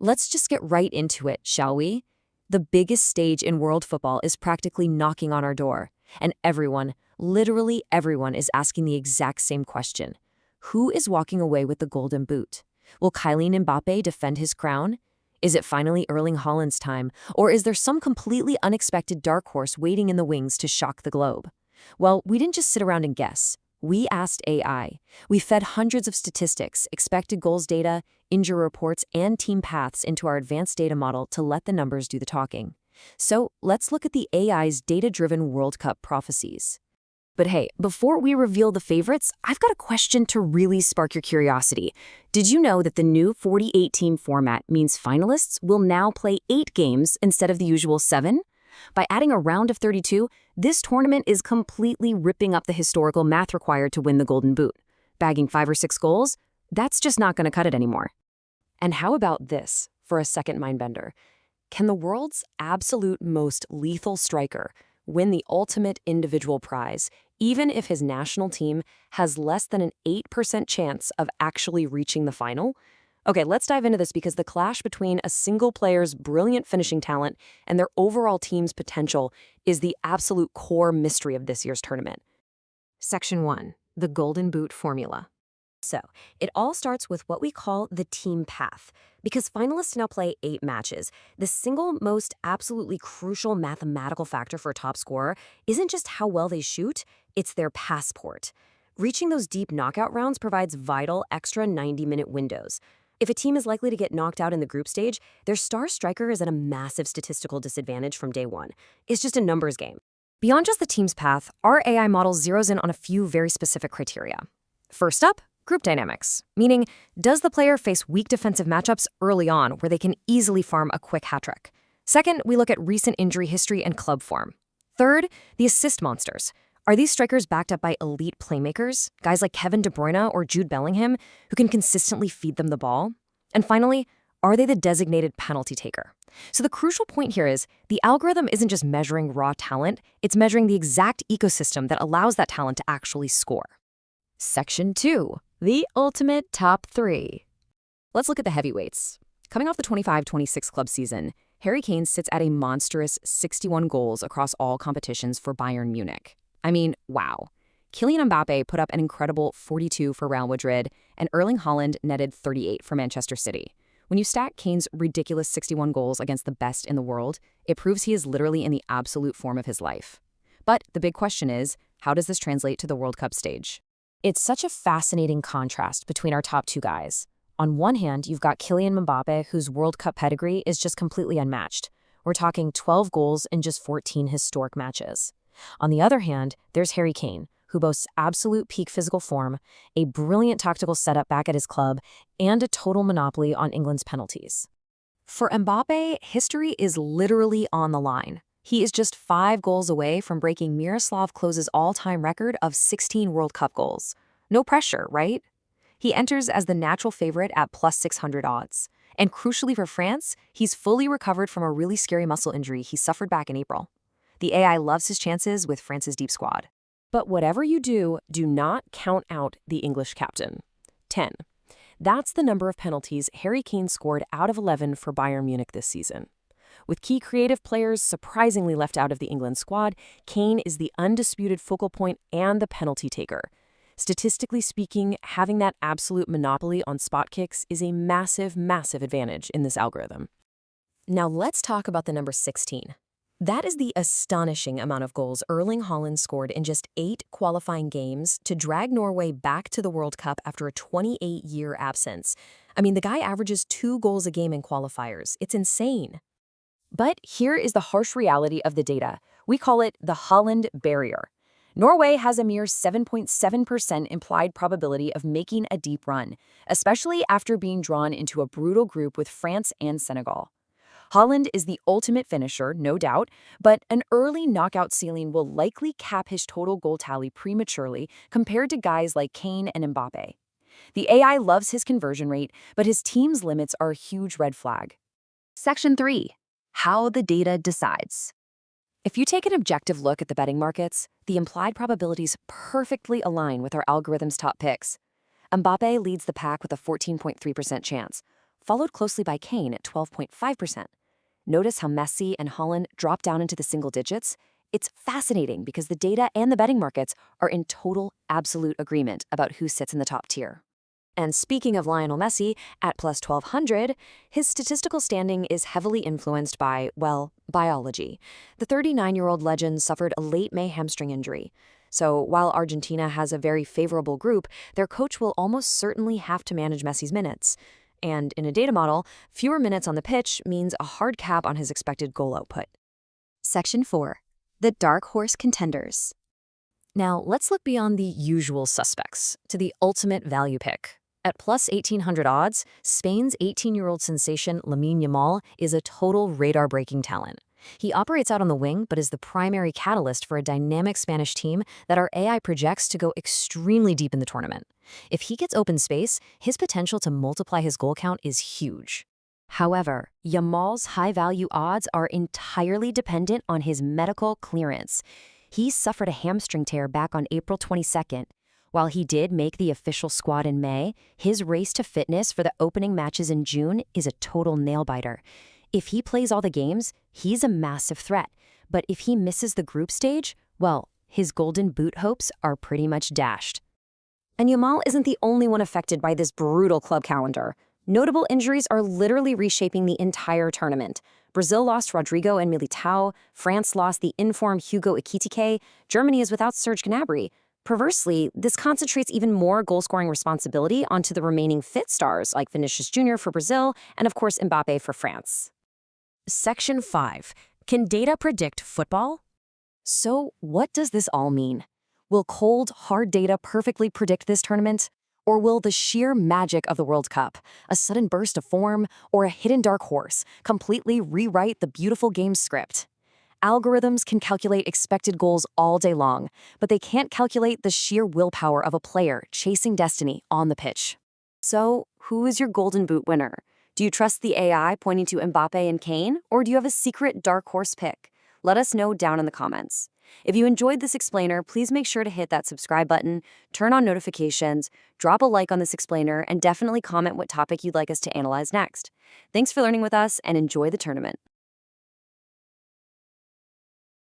Let's just get right into it, shall we? The biggest stage in world football is practically knocking on our door, and everyone, literally everyone, is asking the exact same question. Who is walking away with the golden boot? Will Kylian Mbappe defend his crown? Is it finally Erling Haaland's time, or is there some completely unexpected dark horse waiting in the wings to shock the globe? Well, we didn't just sit around and guess. We asked AI. We fed hundreds of statistics, expected goals data, injury reports, and team paths into our advanced data model to let the numbers do the talking. So let's look at the AI's data-driven World Cup prophecies. But hey, before we reveal the favorites, I've got a question to really spark your curiosity. Did you know that the new 48-team format means finalists will now play 8 games instead of the usual 7? By adding a round of 32, this tournament is completely ripping up the historical math required to win the Golden Boot. Bagging 5 or 6 goals? That's just not going to cut it anymore. And how about this, for a second mindbender? Can the world's absolute most lethal striker win the ultimate individual prize, even if his national team has less than an 8% chance of actually reaching the final? Okay, let's dive into this because the clash between a single player's brilliant finishing talent and their overall team's potential is the absolute core mystery of this year's tournament. Section 1. The Golden Boot Formula. So, it all starts with what we call the team path. Because finalists now play 8 matches, the single most absolutely crucial mathematical factor for a top scorer isn't just how well they shoot, it's their passport. Reaching those deep knockout rounds provides vital extra 90-minute windows. If a team is likely to get knocked out in the group stage, their star striker is at a massive statistical disadvantage from day one. It's just a numbers game. Beyond just the team's path, our AI model zeroes in on a few very specific criteria. First up, group dynamics, meaning does the player face weak defensive matchups early on where they can easily farm a quick hat-trick? Second, we look at recent injury history and club form. Third, the assist monsters. Are these strikers backed up by elite playmakers, guys like Kevin De Bruyne or Jude Bellingham, who can consistently feed them the ball? And finally, are they the designated penalty taker? So the crucial point here is the algorithm isn't just measuring raw talent, it's measuring the exact ecosystem that allows that talent to actually score. Section 2. The ultimate top 3. Let's look at the heavyweights. Coming off the 25-26 club season, Harry Kane sits at a monstrous 61 goals across all competitions for Bayern Munich. I mean, wow. Kylian Mbappe put up an incredible 42 for Real Madrid, and Erling Haaland netted 38 for Manchester City. When you stack Kane's ridiculous 61 goals against the best in the world, it proves he is literally in the absolute form of his life. But the big question is, how does this translate to the World Cup stage? It's such a fascinating contrast between our top 2 guys. On one hand, you've got Kylian Mbappe, whose World Cup pedigree is just completely unmatched. We're talking 12 goals in just 14 historic matches. On the other hand, there's Harry Kane, who boasts absolute peak physical form, a brilliant tactical setup back at his club, and a total monopoly on England's penalties. For Mbappe, history is literally on the line. He is just 5 goals away from breaking Miroslav Klose's all-time record of 16 World Cup goals. No pressure, right? He enters as the natural favorite at plus 600 odds. And crucially for France, he's fully recovered from a really scary muscle injury he suffered back in April. The AI loves his chances with France's deep squad. But whatever you do, do not count out the English captain. 10. That's the number of penalties Harry Kane scored out of 11 for Bayern Munich this season. With key creative players surprisingly left out of the England squad, Kane is the undisputed focal point and the penalty taker. Statistically speaking, having that absolute monopoly on spot kicks is a massive, massive advantage in this algorithm. Now let's talk about the number 16. That is the astonishing amount of goals Erling Haaland scored in just 8 qualifying games to drag Norway back to the World Cup after a 28-year absence. I mean, the guy averages 2 goals a game in qualifiers. It's insane. But here is the harsh reality of the data. We call it the Haaland barrier. Norway has a mere 7.7% implied probability of making a deep run, especially after being drawn into a brutal group with France and Senegal. Haaland is the ultimate finisher, no doubt, but an early knockout ceiling will likely cap his total goal tally prematurely compared to guys like Kane and Mbappe. The AI loves his conversion rate, but his team's limits are a huge red flag. Section 3. How the data decides. If you take an objective look at the betting markets, the implied probabilities perfectly align with our algorithm's top picks. Mbappe leads the pack with a 14.3% chance, followed closely by Kane at 12.5%. Notice how Messi and Haaland drop down into the single digits? It's fascinating because the data and the betting markets are in total, absolute agreement about who sits in the top tier. And speaking of Lionel Messi, at plus 1200, his statistical standing is heavily influenced by, well, biology. The 39-year-old legend suffered a late May hamstring injury. So while Argentina has a very favorable group, their coach will almost certainly have to manage Messi's minutes. And in a data model, fewer minutes on the pitch means a hard cap on his expected goal output. Section 4. The Dark Horse Contenders. Now, let's look beyond the usual suspects to the ultimate value pick. At plus 1,800 odds, Spain's 18-year-old sensation Lamine Yamal is a total radar-breaking talent. He operates out on the wing, but is the primary catalyst for a dynamic Spanish team that our AI projects to go extremely deep in the tournament. If he gets open space, his potential to multiply his goal count is huge. However, Yamal's high-value odds are entirely dependent on his medical clearance. He suffered a hamstring tear back on April 22nd. While he did make the official squad in May, his race to fitness for the opening matches in June is a total nail-biter. If he plays all the games, he's a massive threat. But if he misses the group stage, well, his golden boot hopes are pretty much dashed. And Yamal isn't the only one affected by this brutal club calendar. Notable injuries are literally reshaping the entire tournament. Brazil lost Rodrigo and Militao, France lost the informed Hugo Ekitike, Germany is without Serge Gnabry. Perversely, this concentrates even more goal-scoring responsibility onto the remaining fit stars like Vinicius Jr. for Brazil and, of course, Mbappe for France. Section 5. Can data predict football? So, what does this all mean? Will cold, hard data perfectly predict this tournament? Or will the sheer magic of the World Cup, a sudden burst of form, or a hidden dark horse, completely rewrite the beautiful game's script? Algorithms can calculate expected goals all day long, but they can't calculate the sheer willpower of a player chasing destiny on the pitch. So, who is your golden boot winner? Do you trust the AI pointing to Mbappe and Kane, or do you have a secret dark horse pick? Let us know down in the comments. If you enjoyed this explainer, please make sure to hit that subscribe button, turn on notifications, drop a like on this explainer, and definitely comment what topic you'd like us to analyze next. Thanks for learning with us, and enjoy the tournament.